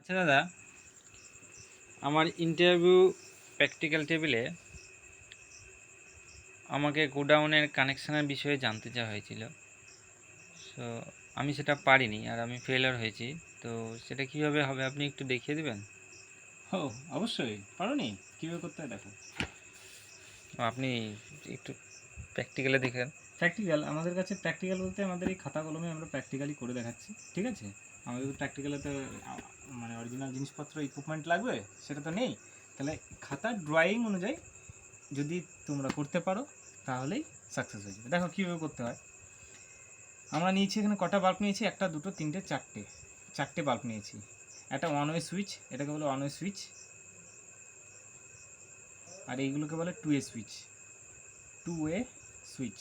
আচ্ছা দাদা, আমার ইন্টারভিউ প্র্যাকটিক্যাল টেবিলে আমাকে গোডাউনের কানেকশানের বিষয়ে জানতে চাওয়া হয়েছিল। সো আমি সেটা পারিনি আর আমি ফেলার হয়েছি। তো সেটা কিভাবে হবে আপনি একটু দেখিয়ে দেবেন? ও, অবশ্যই পারোনি কীভাবে করতে হয় দেখো। আপনি একটু প্র্যাকটিক্যালে দেখেন। প্র্যাকটিক্যাল আমাদের কাছে প্র্যাকটিক্যাল বলতে আমাদের এই খাতা কলমে আমরা প্র্যাকটিক্যালি করে দেখাচ্ছি, ঠিক আছে। আমাদের প্র্যাকটিক্যালে তো মানে অরিজিনাল জিনিসপত্র ইকুইপমেন্ট লাগবে, সেটা তো নেই। তাহলে খাতার ড্রয়িং অনুযায়ী যদি তোমরা করতে পারো তাহলেই সাকসেস হয়ে যাবে। দেখো কীভাবে করতে হয়। আমরা নিয়েছি এখানে কটা বাল্ব নিয়েছি, একটা দুটো তিনটে চারটে বাল্ব নিয়েছি। একটা ওয়ান ওয়ে সুইচ, এটাকে বলে ওয়ান ওয়ে সুইচ, আর এইগুলোকে বলে টু ওয়ে সুইচ।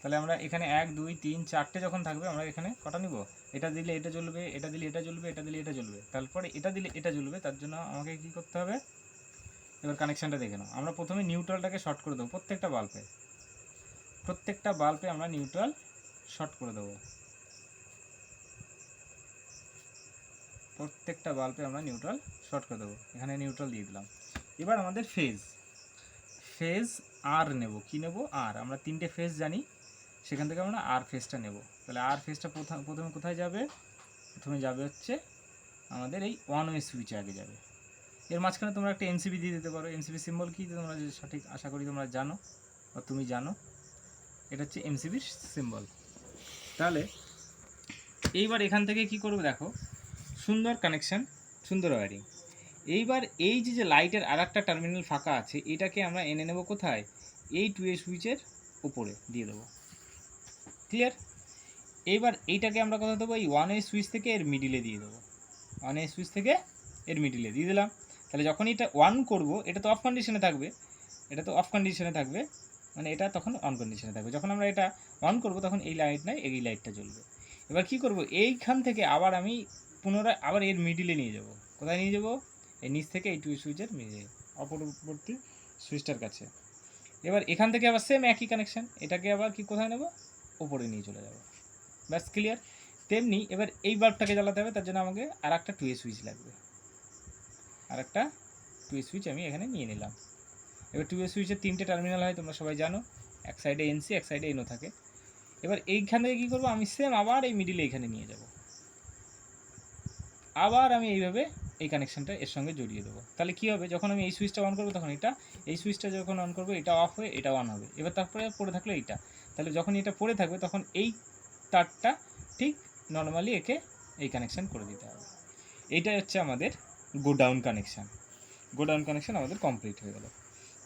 তাহলে আমরা এখানে 1 2 3 4টে যখন থাকবে, আমরা এখানে কটা নিব, এটা দিলে এটা জ্বলবে, এটা দিলে এটা জ্বলবে, এটা দিলে এটা জ্বলবে, তারপরে এটা দিলে এটা জ্বলবে। তার জন্য আমাকে কি করতে হবে, এবার কানেকশানটা দেখে নাও। আমরা প্রথমে নিউট্রালটাকে শর্ট করে দেবো প্রত্যেকটা বাল্বে আমরা নিউট্রাল শর্ট করে দেবো। এখানে নিউট্রাল দিয়ে দিলাম। এবার আমাদের ফেজ আর নেব। কি নেব? আর। আমরা 3টে ফেজ জানি, সেখান থেকে আমরা আর ফেজটা নেব। তাহলে আর ফেজটা প্রথমে কোথায় যাবে? প্রথমে যাবে হচ্ছে আমাদের এই ওয়ান ওয়ে সুইচে আগে যাবে। এর মাঝখানে তোমরা একটা এমসিবি দিয়ে দিতে পারো। এমসিবি সিম্বল কি তোমরা সঠিক আশা করি তোমরা জানো বা তুমি জানো, এটা হচ্ছে এমসিবির সিম্বল। তাহলে এইবার এখান থেকে কি করবে দেখো, সুন্দর কানেকশান, সুন্দর ওয়ারিং। এইবার এই যে লাইটের আর একটা টার্মিনাল ফাঁকা আছে, এটাকে আমরা এনে নেব কোথায়? এই টু এ সুইচের উপরে দিয়ে দেবো। ক্লিয়ার? এইবার এইটাকে আমরা কথা দেবো এই ওয়ান এ সুইচ থেকে এর মিডিলে দিয়ে দেবো। দিয়ে দিলাম। তাহলে যখন এটা অন করব, এটা তো অফ কন্ডিশনে থাকবে, মানে এটা তখন অন কন্ডিশনে থাকবে। যখন আমরা এটা অন করব তখন এই লাইট নাই, এই লাইটটা জ্বলবে। এবার কি করব, এইখান থেকে আবার আমি পুনরায় আবার এর মিডিলে নিয়ে যাব। কোথায় নিয়ে যাব? এই নিচ থেকে এই টু সুইচের মিডিলে, অপরবর্তী সুইচটার কাছে। এবার এখান থেকে আবার সেম একই কানেকশান, এটাকে আবার কি কোথায় নেব? ওপরে নিয়ে চলে যাব। ব্যাস, ক্লিয়ার? তেমনি এবার এই বাল্বটাকে জ্বালাতে হবে, তার জন্য আমাকে আর একটা টু সুইচ লাগবে। আমি এখানে নিয়ে নিলাম। এবার টু সুইচের 3টে টার্মিনাল হয়, তোমরা সবাই জানো। এক সাইডে এনসি, এক সাইডে এনও থাকে। এবার এইখান থেকে কী করবো, আমি সেম আবার এই মিডিলে এখানে নিয়ে যাব। আবার আমি এইভাবে এই কানেকশানটা এর সঙ্গে জড়িয়ে দেবো। তাহলে কী হবে, যখন আমি এই সুইচটা অন করবো তখন এই সুইচটা যখন অন করবো এটা অফ হয়ে এটা অন হবে। এবার তারপরে পড়ে থাকলো এইটা। তাহলে যখন এটা পড়ে থাকবে তখন এই তারটা ঠিক নর্মালি একে এই কানেকশান করে দিতে হবে। এইটাই হচ্ছে আমাদের গোডাউন কানেকশান আমাদের কমপ্লিট হয়ে গেল।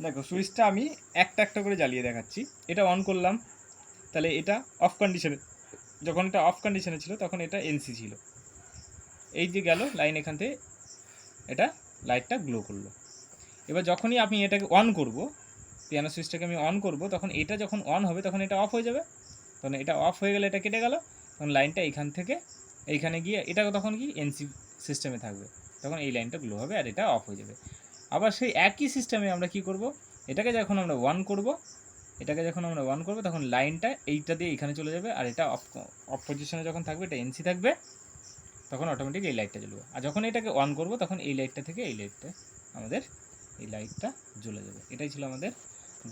দেখো সুইচটা আমি একটা করে জ্বালিয়ে দেখাচ্ছি। এটা অন করলাম, তাহলে এটা অফ কন্ডিশনে, যখন এটা অফ কন্ডিশনে ছিল তখন এটা এনসি ছিল। এই যে গেল লাইন, এখান থেকে এটা লাইটটা গ্লো করলো। এবার যখনই আমি এটাকে অন করব, পিয়ানো সুইচটাকে আমি অন করব, তখন এটা যখন অন হবে তখন এটা অফ হয়ে যাবে। তখন এটা অফ হয়ে গেলে এটা কেটে গেল, তখন লাইনটা এইখান থেকে এইখানে গিয়ে এটা তখন কি এনসি সিস্টেমে থাকবে, তখন এই লাইনটা গ্লো হবে আর এটা অফ হয়ে যাবে। আবার সেই একই সিস্টেমে আমরা কি করব, এটাকে যখন আমরা অন করব তখন লাইনটা এইটা দিয়ে এখানে চলে যাবে, আর এটা অফ পজিশনে যখন থাকবে এটা এনসি থাকবে, তখন অটোমেটিক এই লাইটটা জ্বলবে। আর যখন এটাকে অন করব তখন এই লাইটটা থেকে এই লাইটটা জ্বলে যাবে। এটাই ছিল আমাদের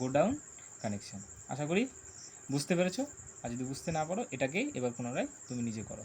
গোডাউন কানেকশান। আশা করি বুঝতে পেরেছো। আর যদি বুঝতে না পারো, এটাকেই এবার পুনরায় তুমি নিজে করো।